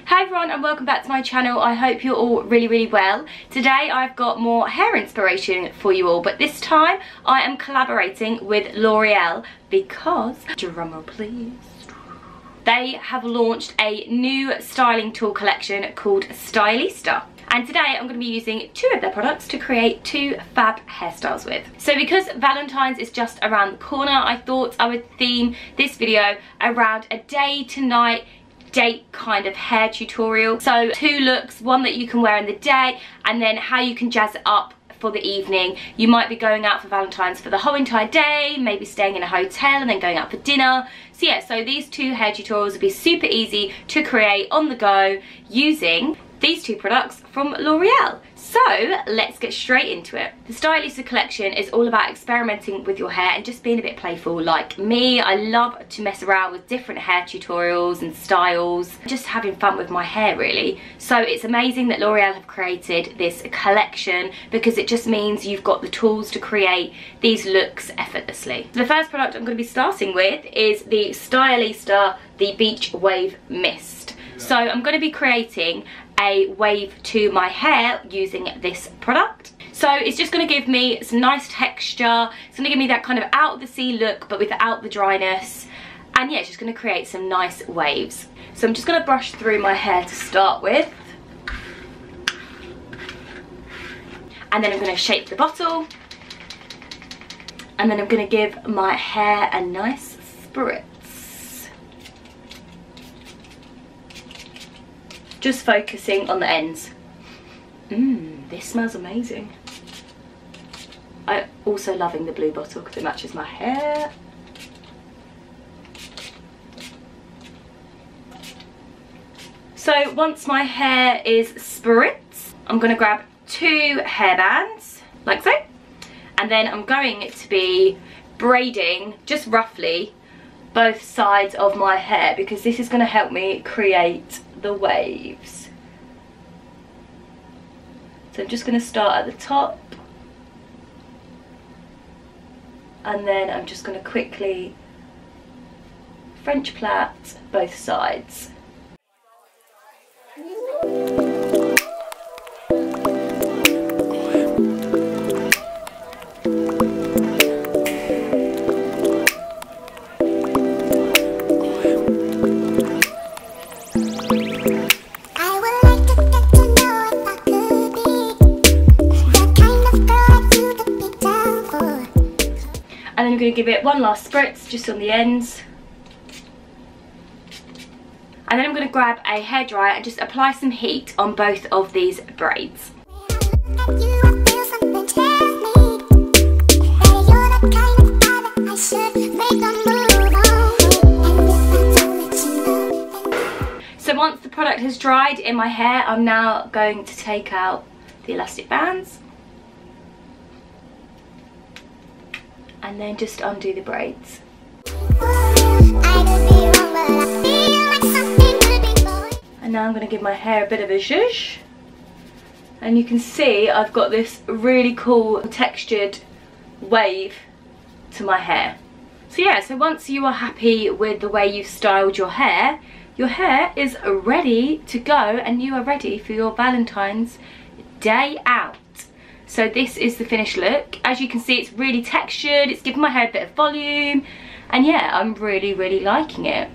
Hi everyone and welcome back to my channel. I hope you're all really well. Today I've got more hair inspiration for you all, but this time I am collaborating with L'Oreal because, drumroll please, they have launched a new styling tool collection called Stylista. And today I'm going to be using 2 of their products to create 2 fab hairstyles with. So because Valentine's is just around the corner, I thought I would theme this video around a day to night date kind of hair tutorial. So 2 looks, one that you can wear in the day and then how you can jazz it up for the evening. You might be going out for Valentine's for the whole entire day, maybe staying in a hotel and then going out for dinner. So yeah, so these 2 hair tutorials will be super easy to create on the go using these 2 products from L'Oreal. So let's get straight into it. The Stylista collection is all about experimenting with your hair and just being a bit playful. Like me, I love to mess around with different hair tutorials and styles, just having fun with my hair really. So it's amazing that L'Oreal have created this collection because it just means you've got the tools to create these looks effortlessly. The first product I'm going to be starting with is the Stylista the Beach Wave Mist. So I'm going to be creating a wave to my hair using this product. So it's just going to give me some nice texture. It's going to give me that kind of out of the sea look but without the dryness, and yeah, it's just going to create some nice waves. So I'm just going to brush through my hair to start with, and then I'm going to shape the bottle, and then I'm going to give my hair a nice spritz. Just focusing on the ends. This smells amazing. I'm also loving the blue bottle because it matches my hair. So once my hair is spritz, I'm going to grab 2 hairbands, like so. And then I'm going to be braiding, just roughly, both sides of my hair because this is going to help me create the waves. So I'm just going to start at the top and then I'm just going to quickly French plait both sides. I'm going to give it one last spritz just on the ends, and then I'm going to grab a hairdryer and just apply some heat on both of these braids. So once the product has dried in my hair, I'm now going to take out the elastic bands and then just undo the braids. And now I'm going to give my hair a bit of a zhuzh, and you can see I've got this really cool textured wave to my hair. So yeah, so once you are happy with the way you've styled your hair is ready to go and you are ready for your Valentine's day out. So this is the finished look. As you can see, it's really textured, it's giving my hair a bit of volume, and yeah, I'm really liking it.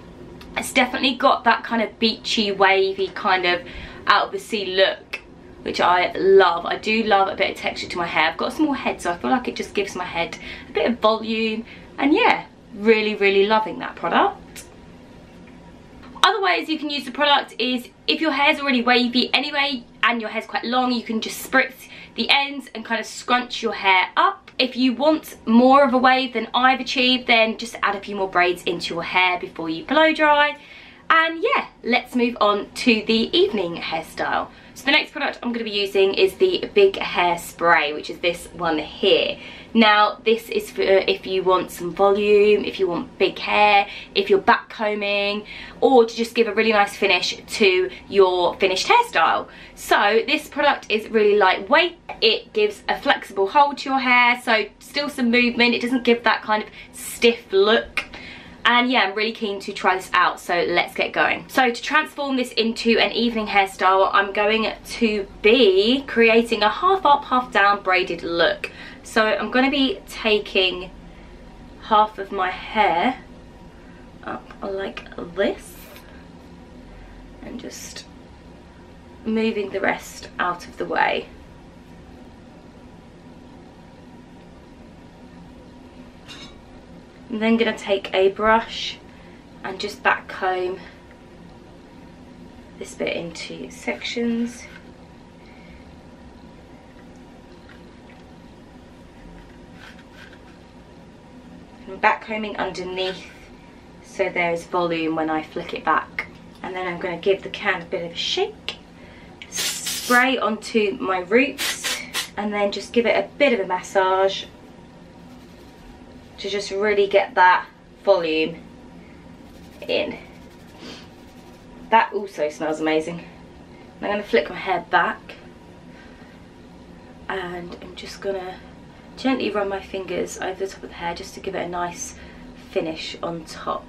It's definitely got that kind of beachy, wavy kind of out of the sea look, which I love. I do love a bit of texture to my hair. I've got a small head, so I feel like it just gives my head a bit of volume, and yeah, really loving that product. Other ways you can use the product is if your hair's already wavy anyway and your hair's quite long, you can just spritz the ends and kind of scrunch your hair up. If you want more of a wave than I've achieved, then just add a few more braids into your hair before you blow dry. And yeah, let's move on to the evening hairstyle. So the next product I'm going to be using is the Big Hairspray, which is this one here. Now this is for if you want some volume, if you want big hair, if you're back combing, or to just give a really nice finish to your finished hairstyle. So this product is really lightweight. It gives a flexible hold to your hair, so still some movement. It doesn't give that kind of stiff look. And yeah, I'm really keen to try this out, so let's get going. So to transform this into an evening hairstyle, I'm going to be creating a half up, half down braided look. So I'm going to be taking half of my hair up like this and just moving the rest out of the way. I'm then going to take a brush and just back comb this bit into sections. I'm back combing underneath so there's volume when I flick it back. And then I'm going to give the can a bit of a shake, spray onto my roots, and then just give it a bit of a massage to just really get that volume in. That also smells amazing. And I'm going to flick my hair back, and I'm just going to gently run my fingers over the top of the hair just to give it a nice finish on top.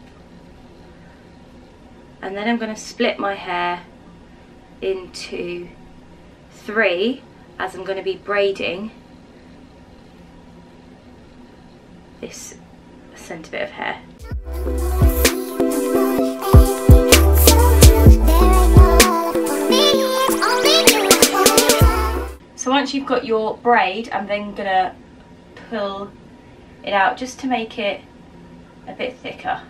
And then I'm going to split my hair into 3 as I'm going to be braiding this centre bit of hair. So once you've got your braid, I'm then going to pull it out just to make it a bit thicker.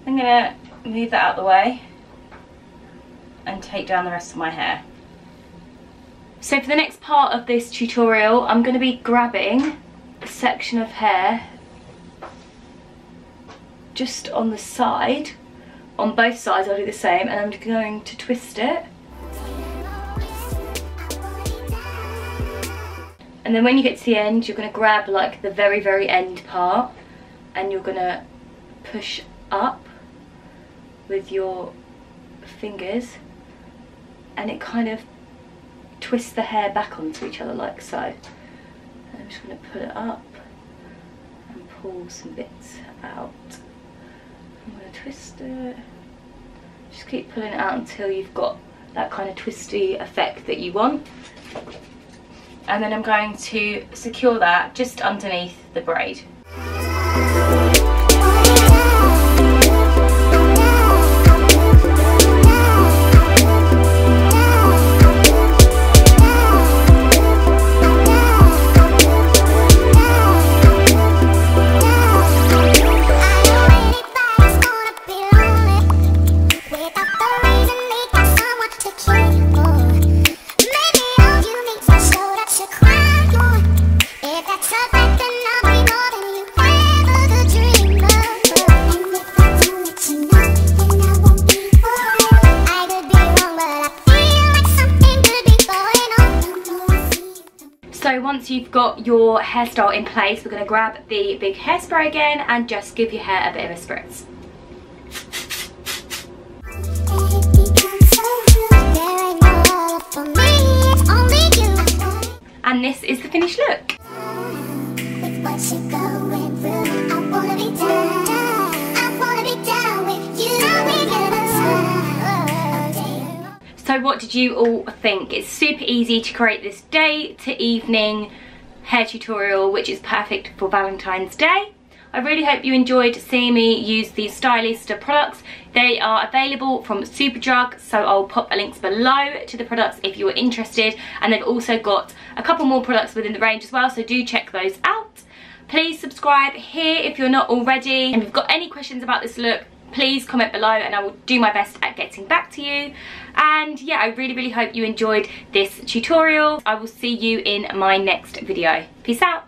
I'm going to move that out of the way and take down the rest of my hair. So for the next part of this tutorial, I'm going to be grabbing a section of hair just on the side. On both sides I'll do the same, and I'm going to twist it. And then when you get to the end, you're going to grab like the very, very end part, and you're going to push up with your fingers, and it kind of twists the hair back onto each other like so. And I'm just going to put it up and pull some bits out. I'm going to twist it. Just keep pulling it out until you've got that kind of twisty effect that you want. And then I'm going to secure that just underneath the braid. So once you've got your hairstyle in place, we're going to grab the big hairspray again and just give your hair a bit of a spritz. And this is the finished look. So what did you all think? It's super easy to create this day to evening hair tutorial, which is perfect for Valentine's Day. I really hope you enjoyed seeing me use these Stylista products. They are available from Superdrug, so I'll pop the links below to the products if you are interested. And they've also got a couple more products within the range as well, so do check those out. Please subscribe here if you're not already. And if you've got any questions about this look, please comment below and I will do my best at getting back to you. And yeah, I really hope you enjoyed this tutorial. I will see you in my next video. Peace out.